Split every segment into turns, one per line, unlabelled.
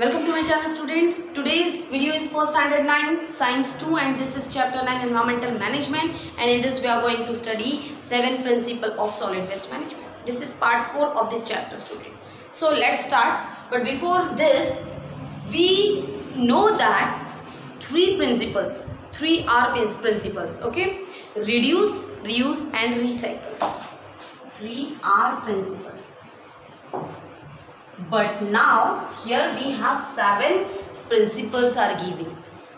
Welcome to my channel students. Today's video is for standard 9 science 2 and this is chapter 9 environmental management, and in this we are going to study 7 principles of solid waste management. This is part 4 of this chapter, student. So let's start, but before this we know that 3 principles, 3 R principles, okay? Reduce, reuse and recycle. 3 R principles. But now here we have 7 principles are given,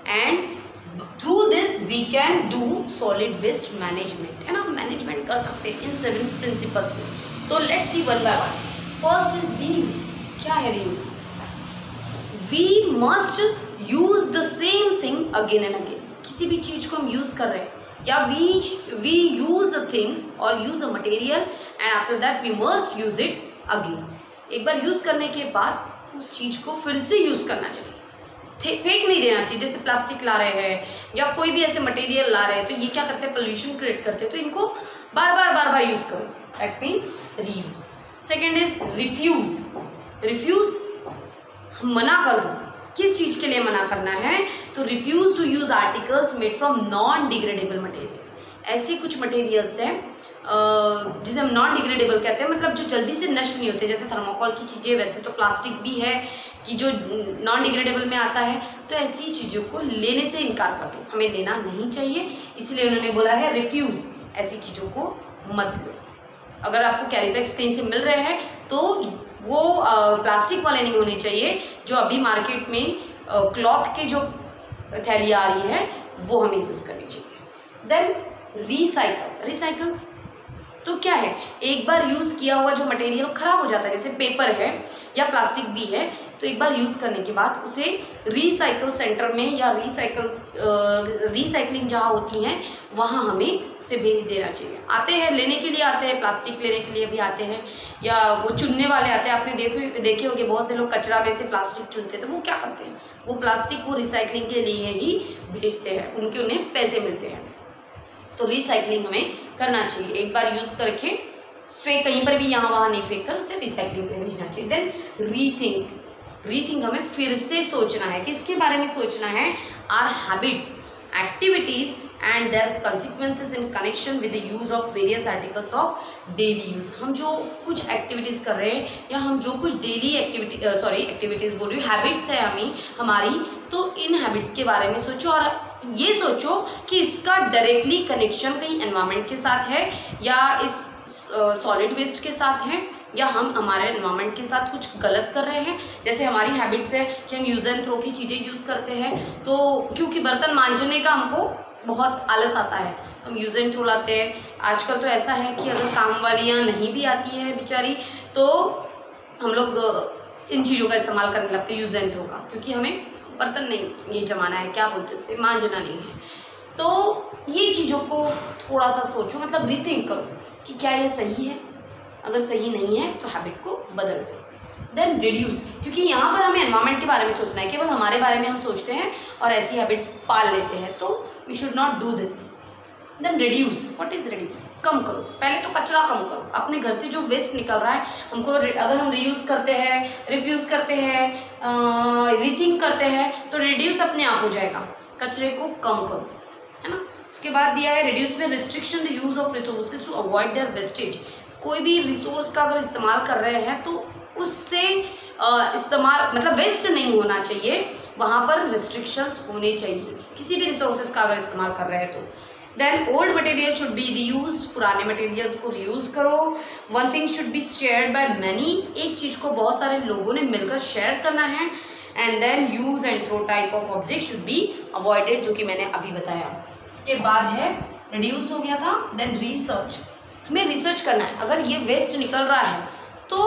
and through this we can do solid waste management, है ना? Management कर सकते हैं इन 7 principles से. तो let's see one by one. First is reuse. क्या है reuse? We must use the same thing again and again. किसी भी चीज को हम यूज कर रहे हैं या we use the things or use the material and after that we must use it again. एक बार यूज करने के बाद उस चीज को फिर से यूज करना चाहिए, फेंक नहीं देना चाहिए. जैसे प्लास्टिक ला रहे हैं या कोई भी ऐसे मटेरियल ला रहे हैं तो ये क्या करते हैं, पोल्यूशन क्रिएट करते हैं, तो इनको बार बार यूज करो. That means reuse. Second is refuse. Refuse मना कर दो. किस चीज के लिए मना करना है? तो refuse to use articles made from non degradable material. ऐसी कुछ मटेरियल्स है जिसे हम नॉन डिग्रेडेबल कहते हैं, मतलब जो जल्दी से नष्ट नहीं होते, जैसे थर्मोकोल की चीज़ें. वैसे तो प्लास्टिक भी है कि जो नॉन डिग्रेडेबल में आता है, तो ऐसी चीज़ों को लेने से इनकार कर दो, हमें लेना नहीं चाहिए. इसलिए उन्होंने बोला है रिफ्यूज़, ऐसी चीज़ों को मत लो. अगर आपको कैरी बैग्स कहीं से मिल रहे हैं तो वो प्लास्टिक वाले नहीं होने चाहिए. जो अभी मार्केट में क्लॉथ के जो थैली आ रही है वो हमें यूज़ करनी चाहिए. देन रिसाइकल तो क्या है, एक बार यूज़ किया हुआ जो मटेरियल खराब हो जाता है, जैसे पेपर है या प्लास्टिक भी है, तो एक बार यूज़ करने के बाद उसे रिसाइकल सेंटर में या रिसाइकलिंग जहाँ होती हैं वहाँ हमें उसे भेज देना चाहिए. आते हैं लेने के लिए, आते हैं प्लास्टिक लेने के लिए भी आते हैं, या वो चुनने वाले आते हैं. आपने देखे होंगे बहुत से लोग कचरा में से प्लास्टिक चुनते हैं, तो वो क्या करते हैं, वो प्लास्टिक को रिसाइकलिंग के लिए ही भेजते हैं, उन्हें पैसे मिलते हैं. तो रिसाइकलिंग हमें करना चाहिए. एक बार यूज करके कहीं पर भी यहाँ वहाँ नहीं फेंक कर उसे रिसाइकलिंग के लिए भेजना चाहिए. देन रीथिंक हमें फिर से सोचना है. किसके बारे में सोचना है? Our habits, activities and their consequences in connection with the use of various articles of daily use. हम जो कुछ एक्टिविटीज कर रहे हैं या हम जो कुछ डेली एक्टिविटीज बोल रही हूँ, हैबिट्स है हमारी, तो इन हैबिट्स के बारे में सोचो और ये सोचो कि इसका डायरेक्टली कनेक्शन कहीं एनवायरनमेंट के साथ है या इस सॉलिड वेस्ट के साथ है, या हम हमारे एनवायरनमेंट के साथ कुछ गलत कर रहे हैं. जैसे हमारी हैबिट्स है कि हम यूज़ एंड थ्रो की चीज़ें यूज़ करते हैं, तो क्योंकि बर्तन मांजने का हमको बहुत आलस आता है, हम यूज़ एंड थ्रो लाते हैं. आजकल तो ऐसा है कि अगर काम वालियाँ नहीं भी आती है बेचारी, तो हम लोग इन चीज़ों का इस्तेमाल करने लगते हैं, यूज़ एंड थ्रो का, क्योंकि हमें बर्तन नहीं ये जमाना है, क्या बोलते हैं उसे, मांजना नहीं है. तो ये चीज़ों को थोड़ा सा सोचो, मतलब रीथिंक करो कि क्या ये सही है. अगर सही नहीं है तो हैबिट को बदल दो. देन रिड्यूस, क्योंकि यहाँ पर हमें एनवायरनमेंट के बारे में सोचना है, केवल हमारे बारे में हम सोचते हैं और ऐसी हैबिट्स पाल लेते हैं, तो we should not do this. Then reduce. What is reduce? कम करो. पहले तो कचरा कम करो. अपने घर से जो वेस्ट निकल रहा है, हमको अगर हम रीयूज करते हैं, रिफ्यूज करते हैं, रीथिंक करते हैं, तो रिड्यूस अपने आप हो जाएगा. कचरे को कम करो, है ना. उसके बाद दिया है रिड्यूस में restriction the use of resources to avoid their wastage. कोई भी रिसोर्स का अगर इस्तेमाल कर रहे हैं तो उससे इस्तेमाल मतलब वेस्ट नहीं होना चाहिए, वहाँ पर रिस्ट्रिक्शंस होने चाहिए किसी भी रिसोर्सेज का अगर इस्तेमाल कर रहे हैं तो. Then old material should be reuse. पुराने मटेरियल्स को रीयूज करो. One thing should be shared by many. एक चीज़ को बहुत सारे लोगों ने मिलकर शेयर करना है. And then use and throw type of object should be avoided, जो कि मैंने अभी बताया. इसके बाद है रिड्यूस हो गया था. Then research. हमें रिसर्च करना है. अगर ये वेस्ट निकल रहा है तो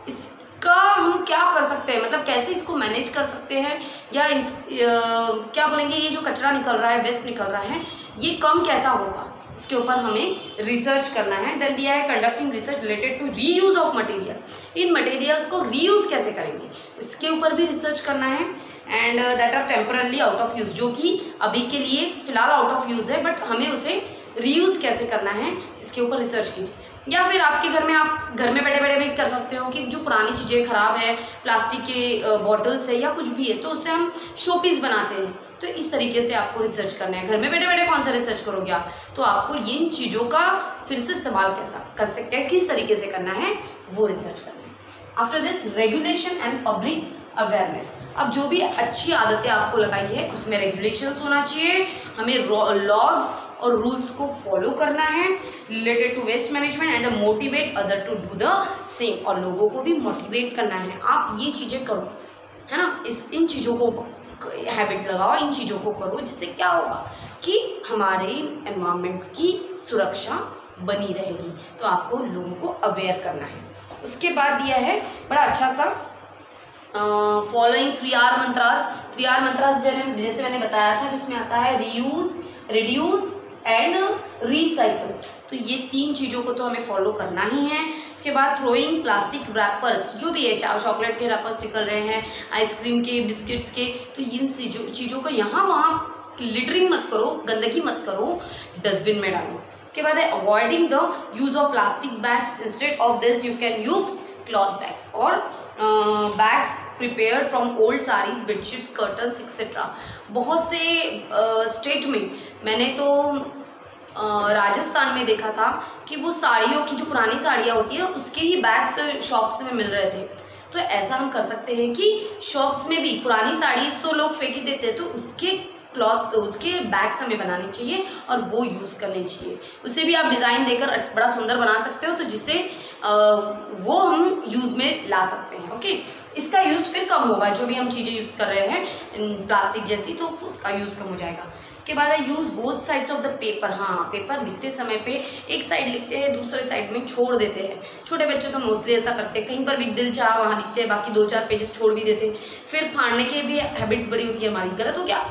इसका हम क्या कर सकते हैं, मतलब कैसे इसको मैनेज कर सकते हैं, या क्या बोलेंगे, ये जो कचरा निकल रहा है, वेस्ट निकल रहा है, ये कम कैसा होगा, इसके ऊपर हमें रिसर्च करना है. देन दिया है conducting research related to reuse of material. इन मटेरियल्स को रीयूज कैसे करेंगे, इसके ऊपर भी रिसर्च करना है. And that are temporarily out of use, जो कि अभी के लिए फिलहाल आउट ऑफ यूज है, बट हमें उसे रीयूज कैसे करना है इसके ऊपर रिसर्च की. या फिर आपके घर में आप घर में बैठे बैठे भी कर सकते हो कि जो पुरानी चीज़ें खराब है, प्लास्टिक के बॉटल्स है या कुछ भी है, तो उससे हम शो पीस बनाते हैं। तो इस तरीके से आपको रिसर्च करना है। घर में बैठे बैठे कौन सा रिसर्च करोगे आप, तो आपको इन चीज़ों का फिर से इस्तेमाल कैसा कर सकते हैं, किस तरीके से करना है, वो रिसर्च करना है। After this regulation and public awareness. अब जो भी अच्छी आदतें आपको लगाई है उसमें रेगुलेशंस होना चाहिए, हमें लॉज और रूल्स को फॉलो करना है related to waste management and motivate other to do the same, और लोगों को भी मोटिवेट करना है, आप ये चीज़ें करो, है ना, इन चीज़ों को हैबिट लगाओ, इन चीज़ों को करो, जिससे क्या होगा कि हमारे एनवायरनमेंट की सुरक्षा बनी रहेगी। तो आपको लोगों को अवेयर करना है। उसके बाद दिया है बड़ा अच्छा सा following 3R mantras. 3R mantras जैसे मैंने बताया था, जिसमें आता है रीयूज, रिड्यूस एंड रिसाइकल। तो ये 3 चीज़ों को तो हमें फॉलो करना ही है। इसके बाद थ्रोइंग प्लास्टिक रैपर्स, जो भी है, चॉकलेट के रैपर्स निकल रहे हैं, आइसक्रीम के, बिस्किट्स के, तो इन चीज़ों को यहाँ वहाँ लिटरिंग मत करो, गंदगी मत करो, डस्टबिन में डालो। इसके बाद है avoiding the use of plastic bags, instead of this you can use cloth bags और bags prepared from old saris, bedsheets, curtains etcetera. बहुत से स्टेट में मैंने तो राजस्थान में देखा था कि वो साड़ियों की, जो पुरानी साड़ियाँ होती है, उसके ही बैग्स शॉप्स में मिल रहे थे। तो ऐसा हम कर सकते हैं कि शॉप्स में भी पुरानी साड़ीज तो लोग फेंक ही देते हैं, तो उसके क्लॉथ, उसके बैग्स हमें बनाने चाहिए और वो यूज़ करने चाहिए। उसे भी आप डिज़ाइन देकर बड़ा सुंदर बना सकते हो, तो जिससे वो हम यूज़ में ला सकते हैं। ओके, इसका यूज़ फिर कम होगा, जो भी हम चीज़ें यूज़ कर रहे हैं प्लास्टिक जैसी, तो उसका यूज़ कम हो जाएगा। इसके बाद है use both sides of the paper. हाँ, पेपर लिखते समय पे एक साइड लिखते हैं, दूसरे साइड में छोड़ देते हैं। छोटे बच्चे तो मोस्टली ऐसा करते हैं, कहीं पर भी दिल चाह वहाँ लिखते हैं, बाकी 2-4 पेजेस छोड़ भी देते हैं। फिर फाड़ने के भी हैबिट्स बड़ी होती है हमारी, गलत हो गया,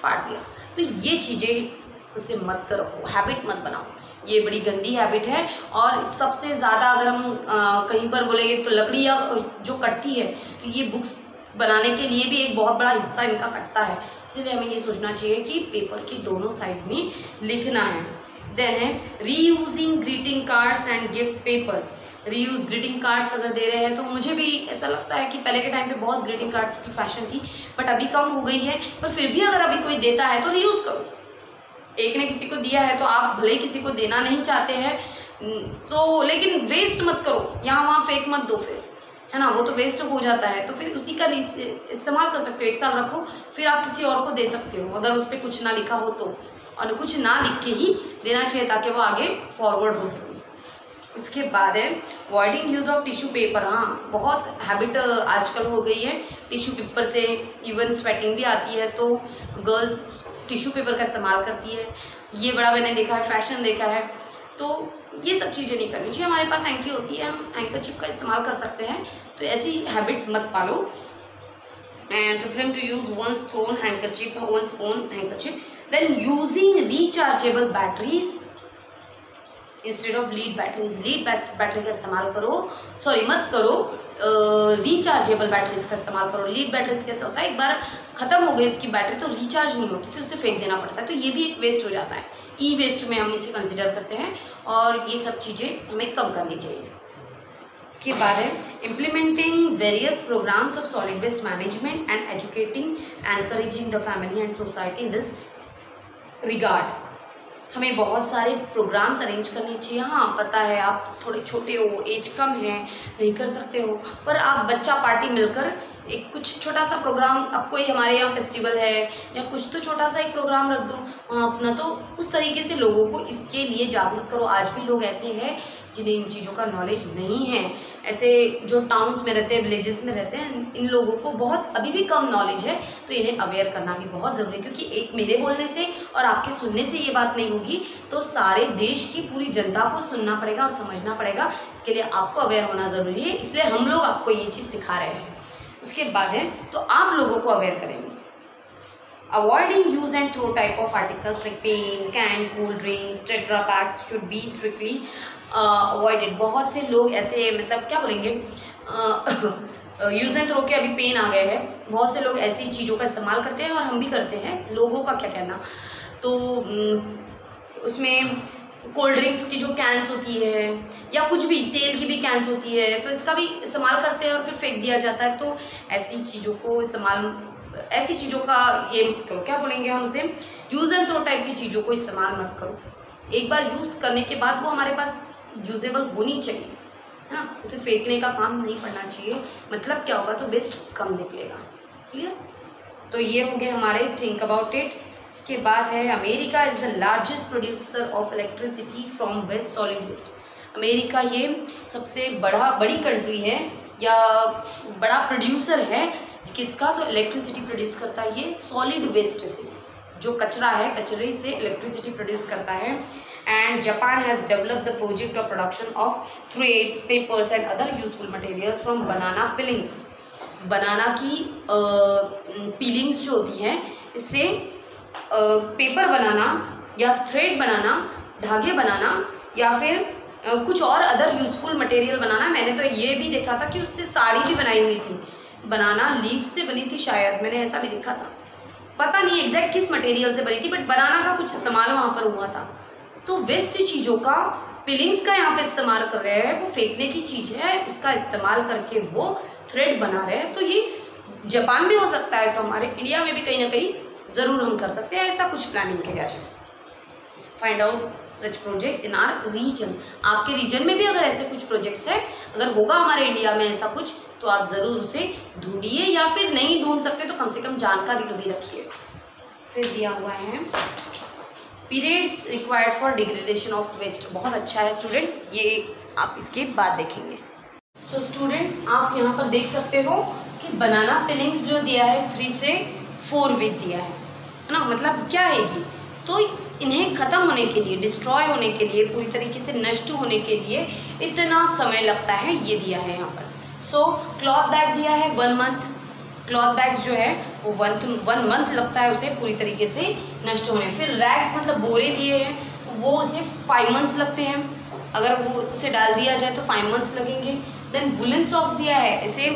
फाड़ दिया। तो ये चीज़ें उसे मत करो, हैबिट मत बनाओ, ये बड़ी गंदी हैबिट है। और सबसे ज़्यादा अगर हम कहीं पर बोलेंगे तो लकड़ियाँ जो कटती है, तो ये बुक्स बनाने के लिए भी एक बहुत बड़ा हिस्सा इनका कटता है। इसलिए हमें ये सोचना चाहिए कि पेपर के दोनों साइड में लिखना है। देन है reusing greeting cards and gift papers. Reuse greeting cards अगर दे रहे हैं, तो मुझे भी ऐसा लगता है कि पहले के टाइम पे बहुत ग्रीटिंग कार्ड्स की फैशन थी, बट अभी कम हो गई है। पर फिर भी अगर अभी कोई देता है तो रीयूज़ करो। एक ने किसी को दिया है तो आप भले किसी को देना नहीं चाहते हैं, तो लेकिन वेस्ट मत करो, यहाँ वहाँ फेंक मत दो, फिर है ना, वो तो वेस्ट हो जाता है। तो फिर उसी का इस्तेमाल कर सकते हो, 1 साल रखो, फिर आप किसी और को दे सकते हो अगर उस पर कुछ ना लिखा हो तो, और कुछ ना लिख के ही देना चाहिए ताकि वो आगे फॉरवर्ड हो सके। इसके बाद है avoiding use of tissue paper. हाँ, बहुत हैबिट आजकल हो गई है टिश्यू पेपर से, इवन स्वेटिंग भी आती है, तो गर्ल्स टिश्यू पेपर का इस्तेमाल करती है। ये बड़ा मैंने देखा है, फैशन देखा है। तो ये सब चीज़ें नहीं करनी चाहिए। हमारे पास हैंकी होती है, हम हैंकरचिप का इस्तेमाल कर सकते हैं, तो ऐसी हैबिट्स मत पालो। And preferring to use once thrown handkerchief, once own handkerchief. Then using rechargeable batteries instead of lead batteries. Lead battery का इस्तेमाल करो, मत करो, रिचार्जेबल बैटरीज का इस्तेमाल करो। लीड बैटरीज कैसे होता है, एक बार ख़त्म हो गई उसकी बैटरी तो रिचार्ज नहीं होती, फिर उसे फेंक देना पड़ता है, तो ये भी एक वेस्ट हो जाता है। ई वेस्ट में हम इसे कंसिडर करते हैं, और ये सब चीज़ें हमें कम करनी चाहिए। इसके बाद है implementing various programmes of solid waste management and educating encouraging the family and society in this regard. हमें बहुत सारे प्रोग्राम्स अरेंज करने चाहिए। हाँ, पता है आप थोड़े छोटे हो, एज कम है, नहीं कर सकते हो, पर आप बच्चा पार्टी मिलकर एक कुछ छोटा सा प्रोग्राम, अब कोई हमारे यहाँ फेस्टिवल है या कुछ, तो छोटा सा एक प्रोग्राम रख दो वहाँ अपना, तो उस तरीके से लोगों को इसके लिए जागरूक करो। आज भी लोग ऐसे हैं जिन्हें इन चीज़ों का नॉलेज नहीं है। ऐसे जो टाउन्स में रहते हैं, विलेजेस में रहते हैं, इन लोगों को बहुत अभी भी कम नॉलेज है, तो इन्हें अवेयर करना भी बहुत ज़रूरी है। क्योंकि एक मेरे बोलने से और आपके सुनने से ये बात नहीं होगी, तो सारे देश की पूरी जनता को सुनना पड़ेगा और समझना पड़ेगा। इसके लिए आपको अवेयर होना ज़रूरी है, इसलिए हम लोग आपको ये चीज़ सिखा रहे हैं। उसके बाद है तो आप लोगों को अवेयर करेंगे। Avoiding use and throw type of articles like pen, can, cold drinks, tetra packs should be strictly avoided. बहुत से लोग ऐसे, मतलब क्या बोलेंगे, यूज़ एंड थ्रो के अभी पेन आ गए हैं, बहुत से लोग ऐसी चीज़ों का इस्तेमाल करते हैं और हम भी करते हैं। लोगों का क्या कहना, तो उसमें कोल्ड ड्रिंक्स की जो कैंस होती है या कुछ भी तेल की भी कैंस होती है, तो इसका भी इस्तेमाल करते हैं और फिर फेंक दिया जाता है। तो ऐसी चीज़ों को ऐसी चीज़ों का ये करो, क्या बोलेंगे हम उसे, यूज़ एंड थ्रो टाइप की चीज़ों को इस्तेमाल मत करो। एक बार यूज़ करने के बाद वो हमारे पास यूजेबल होनी चाहिए, है ना, उसे फेंकने का काम नहीं पड़ना चाहिए। मतलब क्या होगा, तो वेस्ट कम निकलेगा। क्लियर? तो ये हो गए हमारे थिंक अबाउट इट। उसके बाद है America is the largest producer of electricity from waste solid waste. America ये सबसे बड़ी कंट्री है या बड़ा प्रोड्यूसर है किसका, तो इलेक्ट्रिसिटी प्रोड्यूस करता है ये सॉलिड वेस्ट से, जो कचरा है, कचरे से इलेक्ट्रिसिटी प्रोड्यूस करता है। And Japan has developed the project of production of threads, papers and other useful materials from banana peelings. Banana की पीलिंग्स जो होती हैं, इससे पेपर बनाना या थ्रेड बनाना, धागे बनाना या फिर कुछ और अदर यूजफुल मटेरियल बनाना। मैंने तो ये भी देखा था कि उससे साड़ी भी बनाई हुई थी, बनाना लीफ से बनी थी शायद, मैंने ऐसा भी देखा था, पता नहीं एग्जैक्ट किस मटेरियल से बनी थी, बट बनाना का कुछ इस्तेमाल वहाँ पर हुआ था। तो वेस्ट चीज़ों का, पिलिंग्स का यहाँ पे इस्तेमाल कर रहे हैं, वो फेंकने की चीज़ है, उसका इस्तेमाल करके वो थ्रेड बना रहे हैं। तो ये जापान में हो सकता है, तो हमारे इंडिया में भी कहीं ना कहीं ज़रूर हम कर सकते हैं, ऐसा कुछ प्लानिंग किया जाए। Find out such projects in our region. आपके रीजन में भी अगर ऐसे कुछ प्रोजेक्ट्स हैं, अगर होगा हमारे इंडिया में ऐसा कुछ, तो आप ज़रूर उसे ढूंढिए, या फिर नहीं ढूंढ सकते तो कम से कम जानकारी तो भी रखिए। फिर दिया हुआ है periods required for degradation of waste. बहुत अच्छा है स्टूडेंट, ये आप इसके बाद देखेंगे। सो स्टूडेंट्स, आप यहाँ पर देख सकते हो कि बनाना पिलिंग्स जो दिया है 3 से 4 वीक दिया है ना। मतलब क्या है कि, तो इन्हें ख़त्म होने के लिए, डिस्ट्रॉय होने के लिए, पूरी तरीके से नष्ट होने के लिए इतना समय लगता है, ये दिया है यहाँ पर। सो क्लॉथ बैग दिया है 1 मंथ। क्लॉथ बैग्स जो है वो 1 मंथ लगता है उसे पूरी तरीके से नष्ट होने। फिर रैग्स मतलब बोरे दिए हैं, वो उसे 5 मंथ्स लगते हैं, अगर वो उसे डाल दिया जाए तो 5 मंथ्स लगेंगे। देन वुलन सॉक्स दिया है, इसे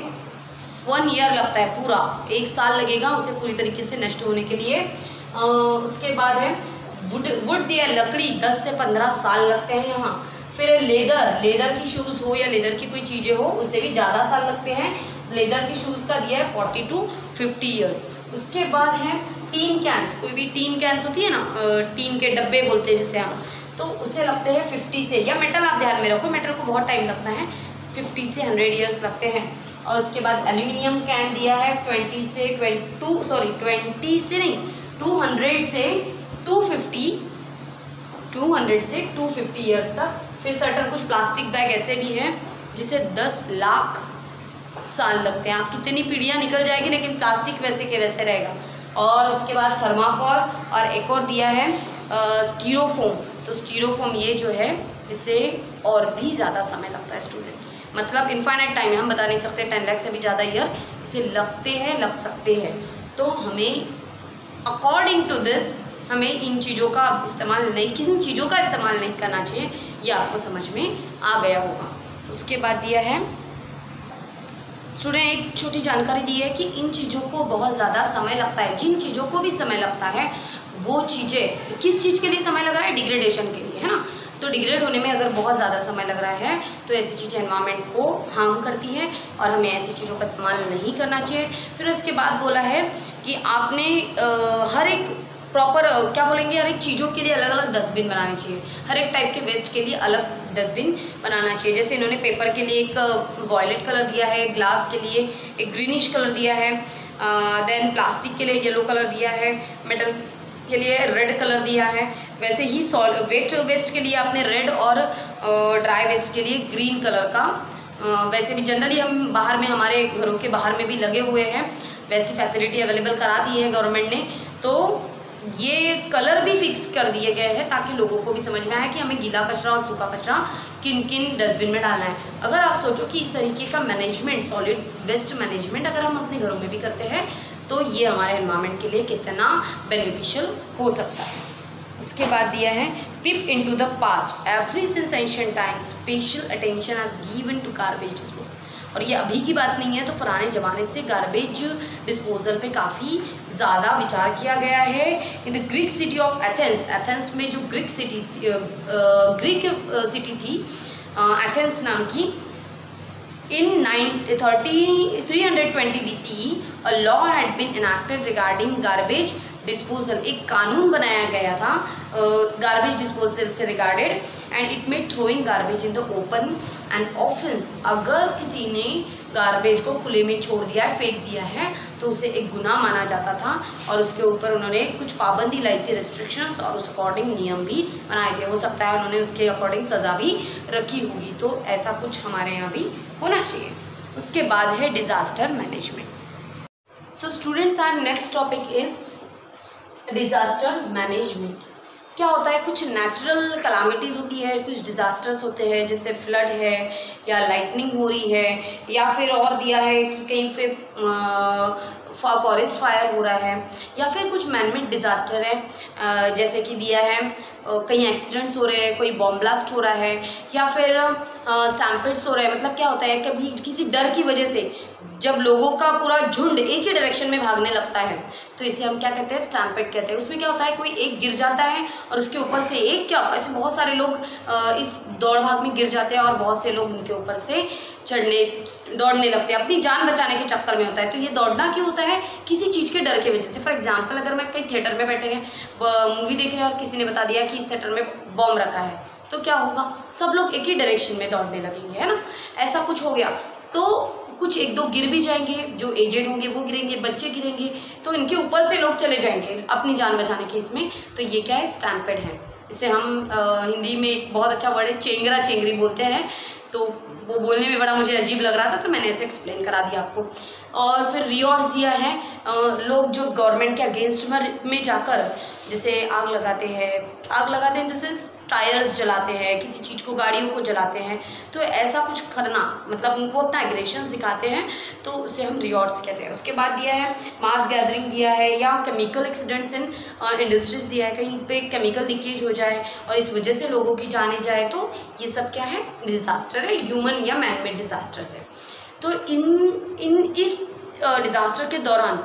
1 ईयर लगता है, पूरा 1 साल लगेगा उसे पूरी तरीके से नष्ट होने के लिए। उसके बाद है वुड दिया है, लकड़ी 10 से 15 साल लगते हैं यहाँ। फिर लेदर की शूज़ हो या लेदर की कोई चीज़ें हो, उससे भी ज़्यादा साल लगते हैं। लेदर की शूज़ का दिया है 40 to 50 ईयर्स। उसके बाद है टीन कैंस, कोई भी टीन कैंस होती है ना, टीन के डब्बे बोलते हैं जिसे हम, तो उसे लगते हैं 50 से, या मेटल आप ध्यान में रखो, मेटल को बहुत टाइम लगता है, 50 से 100 ईयर्स लगते हैं। और उसके बाद एल्यूमिनियम कैन दिया है 200 से 250 ईयर्स तक। फिर सर्टन कुछ प्लास्टिक बैग ऐसे भी हैं जिसे 10 लाख साल लगते हैं। आप कितनी पीढ़ियाँ निकल जाएगी, लेकिन प्लास्टिक वैसे के वैसे रहेगा। और उसके बाद थर्माकोल, और एक और दिया है स्टीरोफोम। तो स्टीरोफोम ये जो है, इसे और भी ज़्यादा समय लगता है स्टूडेंट, मतलब इनफाइनाइट टाइम है, हम बता नहीं सकते, 10 लाख से भी ज़्यादा ईयर इसे लग सकते हैं। तो हमें अकॉर्डिंग टू दिस हमें इन चीज़ों का इस्तेमाल नहीं, किन चीज़ों का इस्तेमाल नहीं करना चाहिए, ये आपको समझ में आ गया होगा। उसके बाद दिया है स्टूडेंट, एक छोटी जानकारी दी है कि इन चीज़ों को बहुत ज़्यादा समय लगता है। जिन चीज़ों को भी समय लगता है, वो चीज़ें किस चीज़ के लिए समय लग रहा है, डिग्रेडेशन के लिए, है ना। तो डिग्रेड होने में अगर बहुत ज़्यादा समय लग रहा है, तो ऐसी चीज़ें एनवायरनमेंट को हार्म करती है और हमें ऐसी चीज़ों का इस्तेमाल नहीं करना चाहिए। फिर उसके बाद बोला है कि आपने हर एक प्रॉपर क्या बोलेंगे, हर एक चीज़ों के लिए अलग अलग डस्टबिन बनाने चाहिए, हर एक टाइप के वेस्ट के लिए अलग डस्टबिन बनाना चाहिए। जैसे इन्होंने पेपर के लिए एक वॉयलेट कलर दिया है, ग्लास के लिए एक ग्रीनिश कलर दिया है, देन प्लास्टिक के लिए येलो कलर दिया है, मेटल के लिए रेड कलर दिया है। वैसे ही वेट वेस्ट के लिए आपने रेड और ड्राई वेस्ट के लिए ग्रीन कलर का, वैसे भी जनरली हम बाहर में, हमारे घरों के बाहर में भी लगे हुए हैं, वैसी फैसिलिटी अवेलेबल करा दी है गवर्नमेंट ने। तो ये कलर भी फिक्स कर दिए गए हैं ताकि लोगों को भी समझ में आए कि हमें गीला कचरा और सूखा कचरा किन किन डस्टबिन में डालना है। अगर आप सोचो कि इस तरीके का मैनेजमेंट, सॉलिड वेस्ट मैनेजमेंट अगर हम अपने घरों में भी करते हैं, तो ये हमारे एनवायरनमेंट के लिए कितना बेनिफिशियल हो सकता है। उसके बाद दिया है peep into the past, every since ancient times special attention has given to garbage disposal. और ये अभी की बात नहीं है, तो पुराने ज़माने से गार्बेज डिस्पोजल पे काफ़ी ज़्यादा विचार किया गया है। In the Greek city of Athens, Athens में जो ग्रीक सिटी थी एथेंस नाम की, इन 320 BCE a law had been enacted regarding garbage disposal, एक कानून बनाया गया था गार्बेज डिस्पोजल से regarded, and it made throwing garbage in the open and offence. अगर किसी ने गार्बेज को खुले में छोड़ दिया है, फेंक दिया है, तो उसे एक गुनाह माना जाता था और उसके ऊपर उन्होंने कुछ पाबंदी लाई थी, रिस्ट्रिक्शंस, और उस अकॉर्डिंग नियम भी बनाए थे। हो सकता है उन्होंने उसके अकॉर्डिंग सज़ा भी रखी होगी, तो ऐसा कुछ हमारे यहाँ भी होना चाहिए। उसके बाद है disaster management. So students, our next topic is disaster management. क्या होता है, कुछ नेचुरल कलामिटीज़ होती है, कुछ डिज़ास्टर्स होते हैं, जैसे फ्लड है या लाइटनिंग हो रही है, या फिर और दिया है कि कहीं पे फॉरेस्ट फायर हो रहा है, या फिर कुछ मैनमेड डिज़ास्टर है, जैसे कि दिया है कहीं एक्सीडेंट्स हो रहे हैं, कोई बॉम्ब ब्लास्ट हो रहा है, या फिर स्टैम्पेड्स हो रहे हैं। मतलब क्या होता है, कभी किसी डर की वजह से जब लोगों का पूरा झुंड एक ही डायरेक्शन में भागने लगता है, तो इसे हम क्या कहते हैं, स्टैम्पेड कहते हैं। उसमें क्या होता है, कोई एक गिर जाता है और उसके ऊपर से एक क्या, ऐसे बहुत सारे लोग इस दौड़ भाग में गिर जाते हैं और बहुत से लोग उनके ऊपर से दौड़ने लगते हैं, अपनी जान बचाने के चक्कर में होता है। तो ये दौड़ना क्यों होता है, किसी चीज़ के डर की वजह से। फॉर एग्जाम्पल, अगर मैं कहीं थिएटर में बैठे हैं, मूवी देख रहे हैं और किसी ने बता दिया कि इस थिएटर में बॉम्ब रखा है, तो क्या होगा, सब लोग एक ही डायरेक्शन में दौड़ने लगेंगे, है ना। ऐसा कुछ हो गया तो कुछ एक दो गिर भी जाएंगे, जो एजेड होंगे वो गिरेंगे, बच्चे गिरेंगे, तो इनके ऊपर से लोग चले जाएंगे अपनी जान बचाने के इसमें। तो ये क्या है, स्टैम्पेड है। इसे हम हिंदी में एक बहुत अच्छा वर्ड है, चेंगरा चेंगरी बोलते हैं। तो वो बोलने में बड़ा मुझे अजीब लग रहा था, तो मैंने ऐसे एक्सप्लेन करा दिया आपको। और फिर रियॉर्ड्स दिया है, लोग जो गवर्नमेंट के अगेंस्ट में जाकर जैसे आग लगाते हैं इन द सेंस टायर्स जलाते हैं, किसी चीज़ को, गाड़ियों को जलाते हैं, तो ऐसा कुछ करना, मतलब उनको अपना एग्रेशंस दिखाते हैं, तो उसे हम रियॉर्ड्स कहते हैं। उसके बाद दिया है मास गैदरिंग दिया है, या केमिकल एक्सीडेंट्स इन इंडस्ट्रीज दिया है, कहीं पे केमिकल लीकेज हो जाए और इस वजह से लोगों की जाने जाए, तो ये सब क्या है, डिज़ास्टर है, ह्यूमन या मैन मेड डिज़ास्टर्स है। तो इस डिज़ास्टर के दौरान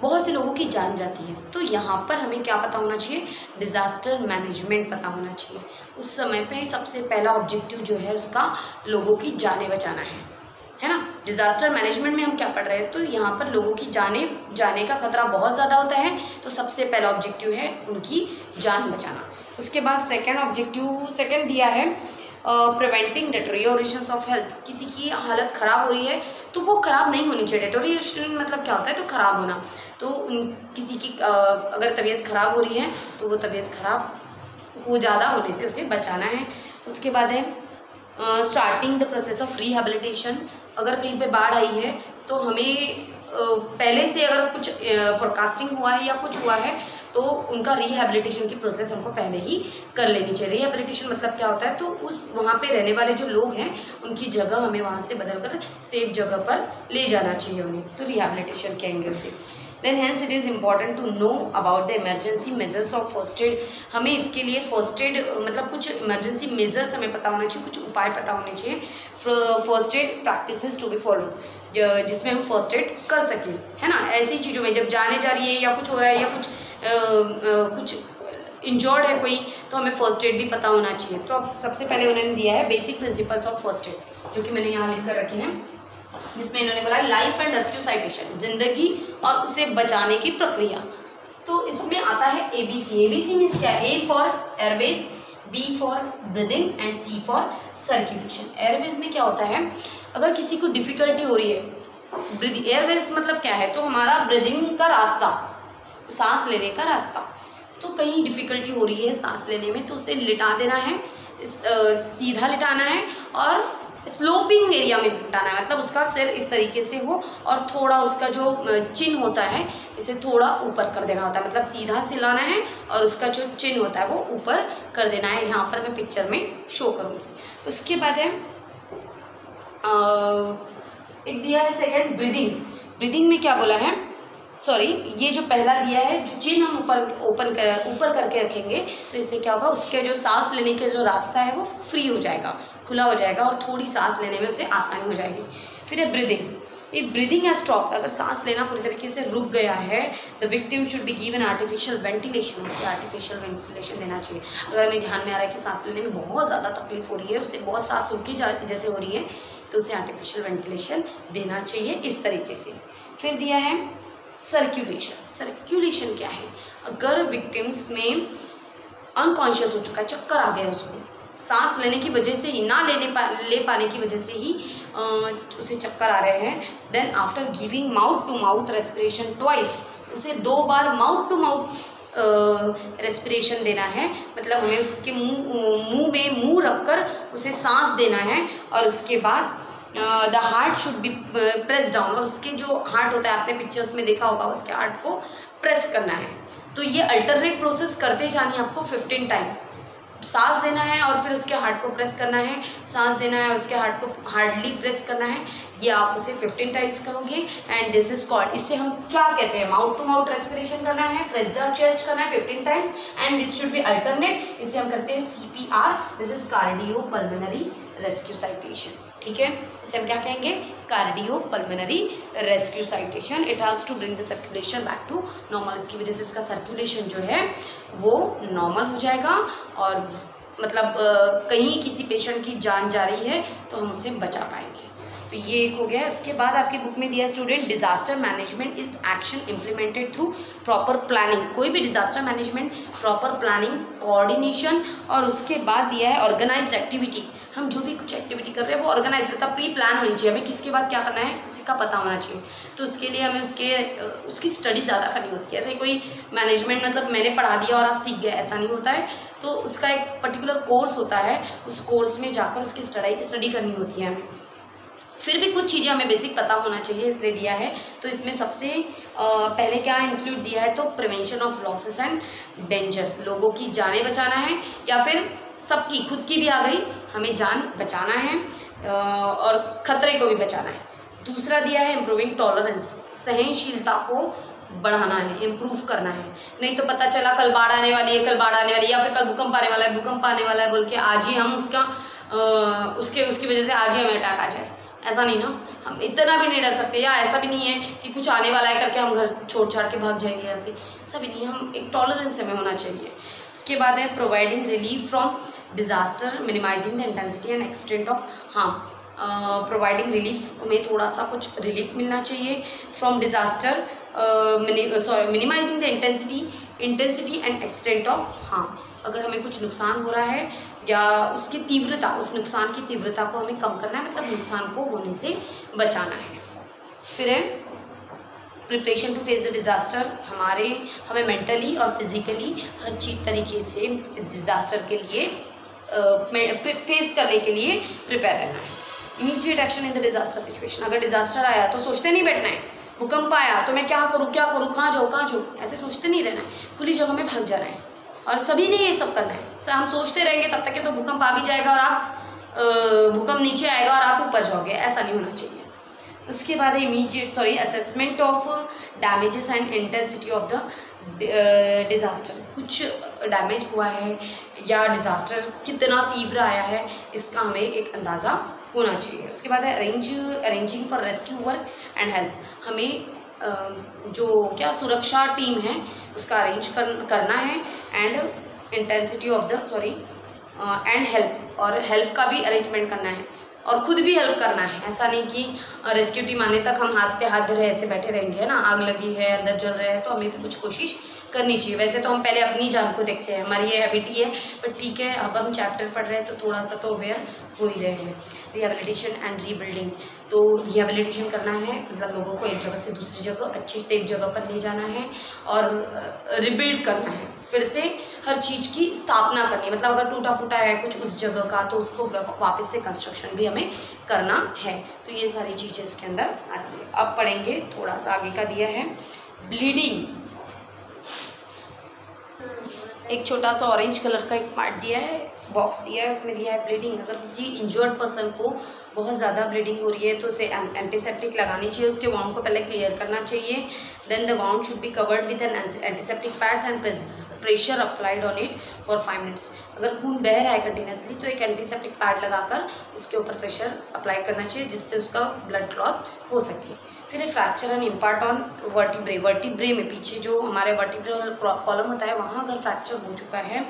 बहुत से लोगों की जान जाती है, तो यहाँ पर हमें क्या पता होना चाहिए, डिज़ास्टर मैनेजमेंट पता होना चाहिए। उस समय पे सबसे पहला ऑब्जेक्टिव जो है उसका लोगों की जानें बचाना है ना। डिज़ास्टर मैनेजमेंट में हम क्या पढ़ रहे हैं, तो यहाँ पर लोगों की जाने का खतरा बहुत ज़्यादा होता है, तो सबसे पहला ऑब्जेक्टिव है उनकी जान बचाना। उसके बाद सेकेंड दिया है प्रिवेंटिंग डिटोरिएशन ऑफ हेल्थ। किसी की हालत ख़राब हो रही है तो वो ख़राब नहीं होनी चाहिए। डिटोरिएशन मतलब क्या होता है, तो ख़राब होना। तो किसी की अगर तबीयत ख़राब हो रही है तो वो तबीयत ख़राब हो ज़्यादा होने से उसे बचाना है। उसके बाद है starting the process of rehabilitation. अगर कहीं पे बाढ़ आई है तो हमें पहले से अगर कुछ फोरकास्टिंग हुआ है या कुछ हुआ है तो उनका रिहेबिलिटेशन की प्रोसेस हमको पहले ही कर लेनी चाहिए। रिहेबिलिटेशन मतलब क्या होता है, तो उस वहाँ पे रहने वाले जो लोग हैं उनकी जगह हमें वहाँ से बदल कर सेफ जगह पर ले जाना चाहिए उन्हें, तो रिहेबिलिटेशन के एंगल से। Then hence it is important to know about the emergency measures of first aid. हमें इसके लिए फर्स्ट एड मतलब कुछ इमरजेंसी मेजर्स हमें पता होना चाहिए, कुछ उपाय पता होने चाहिए, first aid practices to be follow, जिसमें हम फर्स्ट एड कर सकें, है ना। ऐसी चीज़ों में जब जाने जा रही है या कुछ हो रहा है या कुछ इंजर्ड है कोई, तो हमें फर्स्ट एड भी पता होना चाहिए। तो अब सबसे पहले उन्होंने दिया है basic principles of first add, जो कि मैंने यहाँ लिख कर रखे हैं, जिसमें इन्होंने बोला लाइफ एंड रेस्क्यू साइटेशन, जिंदगी और उसे बचाने की प्रक्रिया। तो इसमें आता है ABC। ABC मीन्स क्या है, A for Airways, B for breathing and C for circulation. Airways में क्या होता है, अगर किसी को डिफिकल्टी हो रही है, ब्रीदिंग, एयरवेज मतलब क्या है, तो हमारा ब्रीदिंग का रास्ता, सांस लेने का रास्ता, तो कहीं डिफ़िकल्टी हो रही है सांस लेने में तो उसे लिटा देना है, सीधा लिटाना है और स्लोपिंग एरिया में लिटाना है, मतलब उसका सिर इस तरीके से हो और थोड़ा उसका जो चिन होता है इसे थोड़ा ऊपर कर देना होता है, मतलब सीधा सिलाना है और उसका जो चिन होता है वो ऊपर कर देना है। यहाँ पर मैं पिक्चर में शो करूँगी। उसके बाद है एक दिया है सेकेंड ब्रीदिंग। ब्रीदिंग में क्या बोला है, सॉरी, ये जो पहला दिया है, जो चिन हम ऊपर करके रखेंगे तो इससे क्या होगा, उसके जो सांस लेने के जो रास्ता है वो फ्री हो जाएगा, खुला हो जाएगा और थोड़ी सांस लेने में उसे आसानी हो जाएगी। फिर है breathing. If breathing has stop, अगर सांस लेना पूरी तरीके से रुक गया है, the victim should be given artificial ventilation, उसे आर्टिफिशियल वेंटिलेशन देना चाहिए। अगर हमें ध्यान में आ रहा है कि सांस लेने में बहुत ज़्यादा तकलीफ हो रही है, उसे बहुत सांस रुकी जैसे हो रही है, तो उसे आर्टिफिशियल वेंटिलेशन देना चाहिए इस तरीके से। फिर दिया है सर्कुलेशन। सर्कुलेशन क्या है? अगर विक्टिम्स में अनकॉन्शियस हो चुका है, चक्कर आ गया उसको, सांस लेने की वजह से ही, ना ले पाने की वजह से ही उसे चक्कर आ रहे हैं, then after giving mouth to mouth respiration twice, उसे 2 बार माउथ टू माउथ रेस्पिरेशन देना है। मतलब हमें उसके मुंह में मुंह रखकर उसे सांस देना है, और उसके बाद the heart should be press down, और उसके जो हार्ट होता है, आपने पिक्चर्स में देखा होगा, उसके हार्ट को प्रेस करना है। तो ये अल्टरनेट प्रोसेस करते जानिए आपको 15 टाइम्स। सांस देना है और फिर उसके हार्ट को प्रेस करना है, सांस देना है, उसके हार्ट को हार्डली प्रेस करना है। ये आप उसे 15 टाइम्स करोगे, एंड दिस इज कॉल्ड, इससे हम क्या कहते हैं, माउथ टू माउथ रेस्पिरेशन करना है, प्रेस द चेस्ट करना है 15 times, and this should be alternate, इसे हम करते हैं CPR, this is cardiopulmonary resuscitation. ठीक है, इसे हम क्या कहेंगे, cardiopulmonary resuscitation. It helps to bring the circulation back to normal, इसकी वजह से उसका सर्कुलेशन जो है वो नॉर्मल हो जाएगा, और मतलब कहीं किसी पेशेंट की जान जा रही है तो हम उसे बचा पाएंगे। तो ये एक हो गया। उसके बाद आपकी बुक में दिया student, disaster management is action implemented through proper planning. कोई भी disaster management, proper planning, coordination, और उसके बाद दिया है ऑर्गेनाइज्ड एक्टिविटी। हम जो भी कुछ एक्टिविटी कर रहे हैं वो ऑर्गेनाइज करता, प्री प्लान होनी चाहिए, हमें किसके बाद क्या करना है किसी का पता होना चाहिए। तो उसके लिए हमें उसकी स्टडी ज़्यादा करनी होती है। ऐसे कोई मैनेजमेंट मतलब मैंने पढ़ा दिया और आप सीख गए, ऐसा नहीं होता है। तो उसका एक पर्टिकुलर कोर्स होता है, उस कोर्स में जाकर उसकी स्टडी करनी होती है हमें। फिर भी कुछ चीज़ें हमें बेसिक पता होना चाहिए, इसलिए दिया है। तो इसमें सबसे पहले क्या इंक्लूड दिया है, तो prevention of losses and danger, लोगों की जानें बचाना है, या फिर सबकी, खुद की भी आ गई, हमें जान बचाना है और ख़तरे को भी बचाना है। दूसरा दिया है इम्प्रूविंग टॉलरेंस, सहनशीलता को बढ़ाना है, इम्प्रूव करना है। नहीं तो पता चला कल बाढ़ आने वाली है, कल बाढ़ आने वाली है, या फिर कल भूकंप आने वाला है, भूकंप आने वाला है बोल के आज ही हम उसकी वजह से आज ही हमें अटैक आ जाए, ऐसा नहीं ना। हम इतना भी नहीं डर सकते, या ऐसा भी नहीं है कि कुछ आने वाला है करके हम घर छोड़ छाड़ के भाग जाएंगे, ऐसे ऐसा भी नहीं। हम एक टॉलरेंस हमें होना चाहिए। उसके बाद है providing relief from disaster, minimising the intensity and extent of harm. Providing relief, हमें थोड़ा सा कुछ रिलीफ मिलना चाहिए from disaster, minimising the intensity and extent of harm. अगर हमें कुछ नुकसान हो रहा है या उसकी तीव्रता, उस नुकसान की तीव्रता को हमें कम करना है, मतलब नुकसान को होने से बचाना है। फिर है preparation to face the disaster, हमें मेंटली और फिजिकली हर चीज़ तरीके से डिज़ास्टर के लिए फेस करने के लिए प्रिपेयर रहना है। Immediate action in the disaster situation, अगर डिज़ास्टर आया तो सोचते नहीं बैठना है, भूकंप आया तो मैं क्या करूँ, कहाँ जाऊँ, ऐसे सोचते नहीं रहना है, खुली जगह में भाग जाना है। और सभी ने ये सब करना है। हम सोचते रहेंगे तब तक के तो भूकंप आ भी जाएगा और आप भूकंप नीचे आएगा और आप ऊपर जाओगे, ऐसा नहीं होना चाहिए। उसके बाद assessment of damages and intensity of the disaster, कुछ डैमेज हुआ है या डिज़ास्टर कितना तीव्र आया है, इसका हमें एक अंदाज़ा होना चाहिए। उसके बाद है arranging for rescue work and help, हमें जो सुरक्षा टीम है उसका अरेंज करना है, and intensity of the end help, और हेल्प का भी अरेंजमेंट करना है और खुद भी हेल्प करना है। ऐसा नहीं कि रेस्क्यू टीम आने तक हम हाथ पे हाथ धरे ऐसे बैठे रहेंगे, है ना। आग लगी है, अंदर जल रहे हैं, तो हमें भी कुछ कोशिश करनी चाहिए। वैसे तो हम पहले अपनी जान को देखते हैं, हमारी ये हैबिट ही है, पर ठीक है, अब हम चैप्टर पढ़ रहे हैं तो थोड़ा सा तो अवेयर हो ही रहे हैं। रिहेबिलिटेशन एंड रीबिल्डिंग, तो रिहेबिलिटेशन करना है, मतलब लोगों को एक जगह से दूसरी जगह अच्छी सेफ जगह पर ले जाना है, और रिबिल्ड करना है, फिर से हर चीज़ की स्थापना करनी है। मतलब अगर टूटा फूटा है कुछ उस जगह का तो उसको वापस से कंस्ट्रक्शन भी हमें करना है। तो ये सारी चीज़ें इसके अंदर आती है। अब पढ़ेंगे, थोड़ा सा आगे का दिया है ब्लीडिंग। एक छोटा सा ऑरेंज कलर का एक पार्ट दिया है, बॉक्स दिया है, उसमें दिया है ब्लीडिंग। अगर किसी इंजर्ड पर्सन को बहुत ज़्यादा ब्लीडिंग हो रही है तो उसे एंटीसेप्टिक लगानी चाहिए, उसके वाउंड को पहले क्लियर करना चाहिए। Then the wound should be covered with an antiseptic pads and pressure applied on it for 5 minutes. अगर खून बह रहा है कंटिन्यूसली तो एक एंटीसेप्टिक पैड लगाकर उसके ऊपर प्रेशर अप्लाई करना चाहिए, जिससे उसका ब्लड क्लॉट हो सके। फिर fracture and impact on vertebrae, vertebrae में पीछे जो हमारे वर्टिब्रल कॉलम होता है वहाँ अगर फ्रैक्चर हो चुका है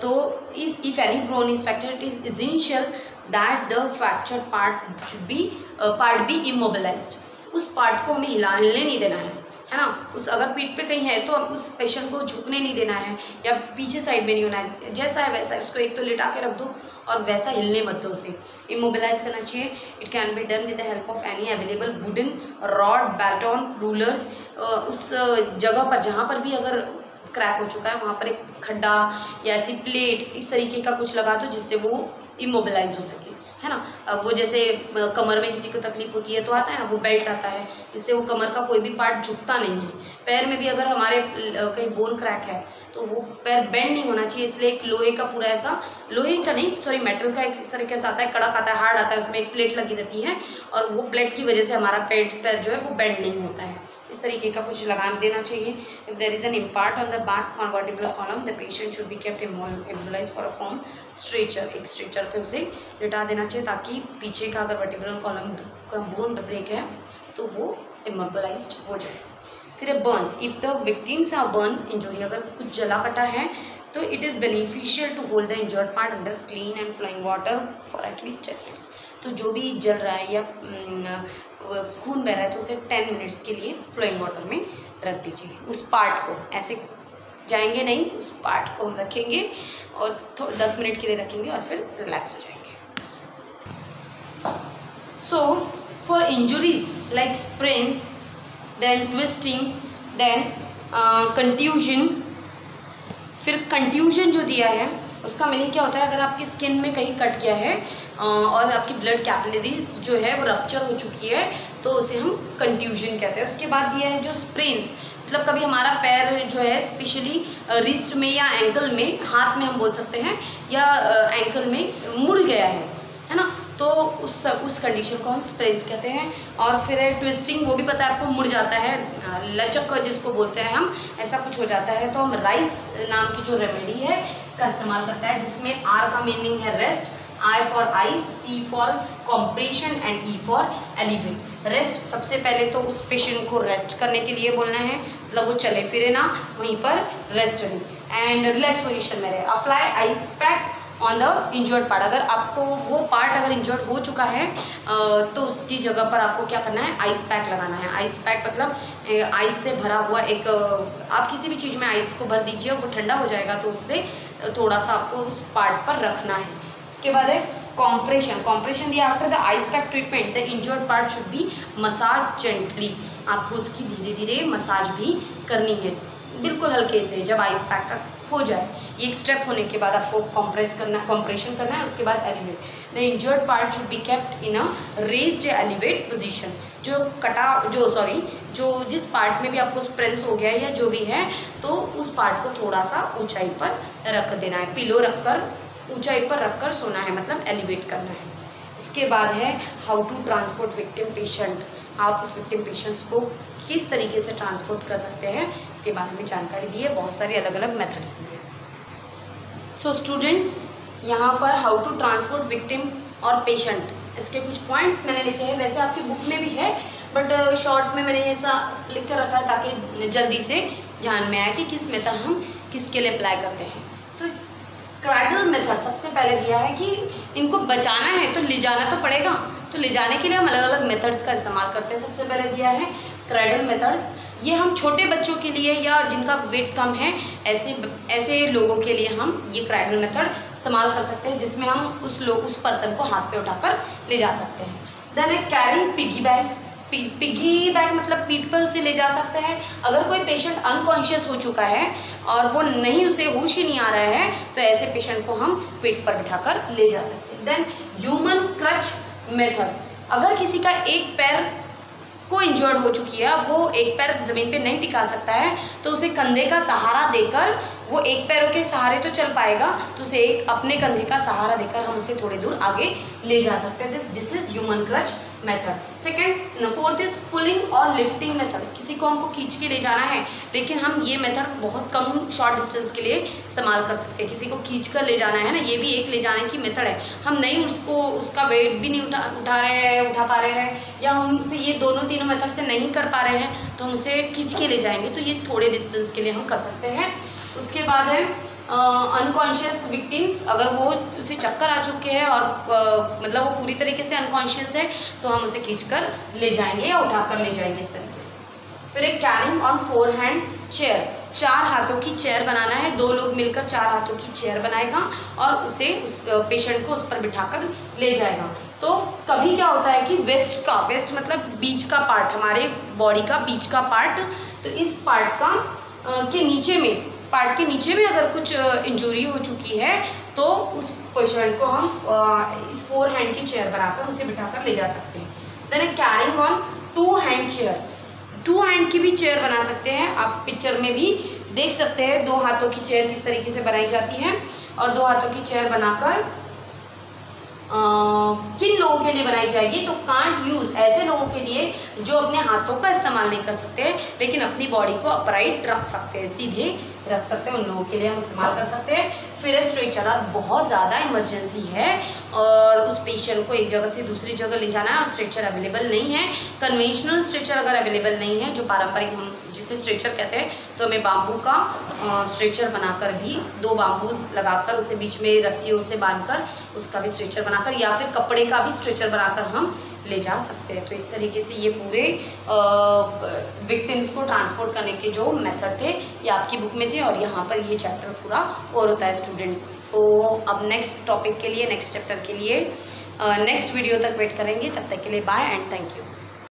तो if any bone is fracture it is essential that the fractured part be immobilized. उस पार्ट को हमें हिलने नहीं देना है ना। उस अगर पीठ पे कहीं है तो उस पेशेंट को झुकने नहीं देना है या पीछे साइड में नहीं होना है, जैसा है वैसा है उसको एक तो लिटा के रख दो और वैसा हिलने मत दो, उसे इमोबिलाइज करना चाहिए। It can be done with the help of any available wooden rod, baton, rulers. उस जगह पर जहाँ पर भी अगर क्रैक हो चुका है वहाँ पर एक खड्डा या ऐसी प्लेट इस तरीके का कुछ लगा दो जिससे वो इमोबिलाइज हो सके, है ना। अब वो जैसे कमर में किसी को तकलीफ होती है तो आता है ना वो बेल्ट आता है, जिससे वो कमर का कोई भी पार्ट झुकता नहीं है। पैर में भी अगर हमारे कहीं बोन क्रैक है तो वो पैर बेंड नहीं होना चाहिए, इसलिए एक लोहे का पूरा ऐसा, लोहे का नहीं सॉरी मेटल का एक इस तरीके से आता है, कड़क आता है, हार्ड आता है, उसमें एक प्लेट लगी रहती है और वो प्लेट की वजह से हमारा पैर जो है वो बेंड नहीं होता है। इस तरीके का कुछ लगा देना चाहिए। If there is an impact on the back on vertebral column the patient should be kept immobilized for a form stretcher. एक स्ट्रेचर पे उसे लिटा देना चाहिए ताकि पीछे का अगर वर्टिब्रल कॉलम का बोन ब्रेक है तो वो इमोबिलाइज्ड हो जाए। फिर burns, if the victims are burn injury, अगर कुछ जला कटा है तो it is beneficial to hold the injured part under clean and flowing water for at least 10 minutes. तो जो भी जल रहा है या खून बह रहा है तो उसे 10 मिनट्स के लिए फ्लोइंग वाटर में रख दीजिए। उस पार्ट को ऐसे जाएंगे नहीं, उस पार्ट को हम रखेंगे और 10 मिनट के लिए रखेंगे और फिर रिलैक्स हो जाएंगे। So for injuries like sprains, then twisting, then contusion. फिर कंट्यूजन जो दिया है उसका मीनिंग क्या होता है, अगर आपकी स्किन में कहीं कट गया है और आपकी ब्लड कैपिलरीज जो है वो रप्चर हो चुकी है तो उसे हम कंट्यूजन कहते हैं। उसके बाद दिया है जो स्प्रेन्स, मतलब कभी हमारा पैर जो है स्पेशली रिस्ट में या एंकल में, हाथ में हम बोल सकते हैं, या एंकल में मुड़ गया है ना, तो उस कंडीशन को हम स्प्रेन्स कहते हैं। और फिर ट्विस्टिंग, वो भी पता है आपको, मुड़ जाता है, लचक जिसको बोलते हैं हम, ऐसा कुछ हो जाता है तो हम राइस नाम की जो रेमेडी है इसका इस्तेमाल करता है, जिसमें आर का मीनिंग है rest, I for ice, C for compression and E for elevate. Rest, सबसे पहले तो उस पेशेंट को रेस्ट करने के लिए बोलना है, मतलब वो चले फिरे ना, वहीं पर रेस्ट रहे एंड रिलैक्स पोजिशन में रहे। Apply ice pack on the injured part, अगर आपको वो पार्ट अगर इंजर्ड हो चुका है तो उसकी जगह पर आपको क्या करना है, आइस पैक लगाना है। आइस पैक मतलब आइस से भरा हुआ एक, आप किसी भी चीज़ में आइस को भर दीजिए, वो ठंडा हो जाएगा तो उससे थोड़ा सा आपको उस पार्ट पर रखना है। उसके बाद है कॉम्प्रेशन। कॉम्प्रेशन दिया, after the ice pack treatment the injured part should be massage gently. आपको उसकी धीरे धीरे मसाज भी करनी है, बिल्कुल हल्के से, जब आइस पैक का हो जाए। ये एक स्टेप होने के बाद आपको कॉम्प्रेशन करना है। उसके बाद elevate, the injured part should be kept in a raised elevate position. जो जिस पार्ट में भी आपको स्प्रेन्स हो गया है या जो भी है तो उस पार्ट को थोड़ा सा ऊंचाई पर रख देना है, पिलो रखकर ऊंचाई पर रखकर सोना है, मतलब एलिवेट करना है। इसके बाद है how to transport victim patient. आप इस विक्टिम पेशेंट्स को किस तरीके से ट्रांसपोर्ट कर सकते हैं इसके बारे में जानकारी दी है, बहुत सारी अलग अलग मेथड्स दी है। सो स्टूडेंट्स, यहाँ पर हाउ टू ट्रांसपोर्ट विक्टिम और पेशेंट, इसके कुछ पॉइंट्स मैंने लिखे हैं, वैसे आपकी बुक में भी है बट शॉर्ट में मैंने ऐसा लिख कर रखा है ताकि जल्दी से ध्यान में आए कि किस मेथड हम किसके लिए अप्लाई करते हैं। तो क्रैडल मेथड सबसे पहले दिया है कि इनको बचाना है तो ले जाना तो पड़ेगा, तो ले जाने के लिए हम अलग अलग मेथड्स का इस्तेमाल करते हैं। सबसे पहले दिया है क्रैडल मेथड्स, ये हम छोटे बच्चों के लिए या जिनका वेट कम है ऐसे लोगों के लिए हम ये क्रैडल मेथड इस्तेमाल कर सकते हैं, जिसमें हम उस पर्सन को हाथ पे उठाकर ले जा सकते हैं। देन है carry piggy bag. Piggy bag मतलब पीठ पर उसे ले जा सकते हैं। अगर कोई पेशेंट अनकॉन्शियस हो चुका है और वो नहीं, उसे होश ही नहीं आ रहा है, तो ऐसे पेशेंट को हम पीठ पर बिठाकर ले जा सकते हैं। देन ह्यूमन क्रच मेथड, अगर किसी का एक पैर को इंजर्ड हो चुकी है, अब वो एक पैर ज़मीन पे नहीं टिका सकता है, तो उसे कंधे का सहारा देकर, वो एक पैरों के सहारे तो चल पाएगा, तो उसे एक अपने कंधे का सहारा देकर हम उसे थोड़ी दूर आगे ले जा सकते हैं। This is human crutch method. Second, fourth is pulling और लिफ्टिंग मेथड। किसी को हमको खींच के ले जाना है, लेकिन हम ये मेथड बहुत कम शॉर्ट डिस्टेंस के लिए इस्तेमाल कर सकते हैं। किसी को खींच कर ले जाना है ना, ये भी एक ले जाने की मेथड है। हम नहीं उसका वेट भी नहीं उठा पा रहे हैं, या हम उसे ये तीनों मेथड से नहीं कर पा रहे हैं, तो हम उसे खींच के ले जाएंगे, तो ये थोड़े डिस्टेंस के लिए हम कर सकते हैं। उसके बाद है अनकॉन्शियस विक्टिम्स। अगर वो उसे चक्कर आ चुके हैं और मतलब वो पूरी तरीके से अनकॉन्शियस है, तो हम उसे खींचकर ले जाएंगे या उठाकर ले जाएंगे इस तरीके से। फिर एक कैरिंग ऑन 4 हैंड चेयर। 4 हाथों की चेयर बनाना है, 2 लोग मिलकर 4 हाथों की चेयर बनाएगा और उसे उस पेशेंट को उस पर बिठाकर ले जाएगा। तो कभी क्या होता है कि वेस्ट मतलब बीच का पार्ट, हमारे बॉडी का बीच का पार्ट, तो इस पार्ट का पार्ट के नीचे में अगर कुछ इंजरी हो चुकी है, तो उस पेशेंट को हम इस 4 हैंड की चेयर बनाकर उसे बिठाकर ले जा सकते हैं। Then carrying on 2 hand chair. 2 hand की भी चेयर बना सकते हैं, आप पिक्चर में भी देख सकते हैं 2 हाथों की चेयर किस तरीके से बनाई जाती है। और 2 हाथों की चेयर बनाकर किन लोगों के लिए बनाई जाएगी, तो कांट यूज, ऐसे लोगों के लिए जो अपने हाथों का इस्तेमाल नहीं कर सकते लेकिन अपनी बॉडी को अपराइट रख सकते हैं, सीधे रख सकते हैं, उन लोगों के लिए हम इस्तेमाल कर सकते हैं। फिर स्ट्रेचर, और बहुत ज़्यादा इमरजेंसी है और उस पेशेंट को एक जगह से दूसरी जगह ले जाना है और स्ट्रेचर अवेलेबल नहीं है, कन्वेंशनल स्ट्रेचर अगर अवेलेबल नहीं है, जो पारंपरिक हम जिसे स्ट्रेचर कहते हैं, तो हमें बाम्बू का स्ट्रेचर बनाकर भी 2 बाम्बूज लगाकर उसे बीच में रस्सियों से बांधकर उसका भी स्ट्रेचर बनाकर, या फिर कपड़े का भी स्ट्रेचर बनाकर हम ले जा सकते हैं। तो इस तरीके से ये पूरे विक्टिम्स को ट्रांसपोर्ट करने के जो मेथड थे ये आपकी बुक में थे, और यहाँ पर ये चैप्टर पूरा और होता है स्टूडेंट्स। तो अब नेक्स्ट टॉपिक के लिए, नेक्स्ट चैप्टर के लिए नेक्स्ट वीडियो तक वेट करेंगे। तब तक के लिए बाय एंड थैंक यू।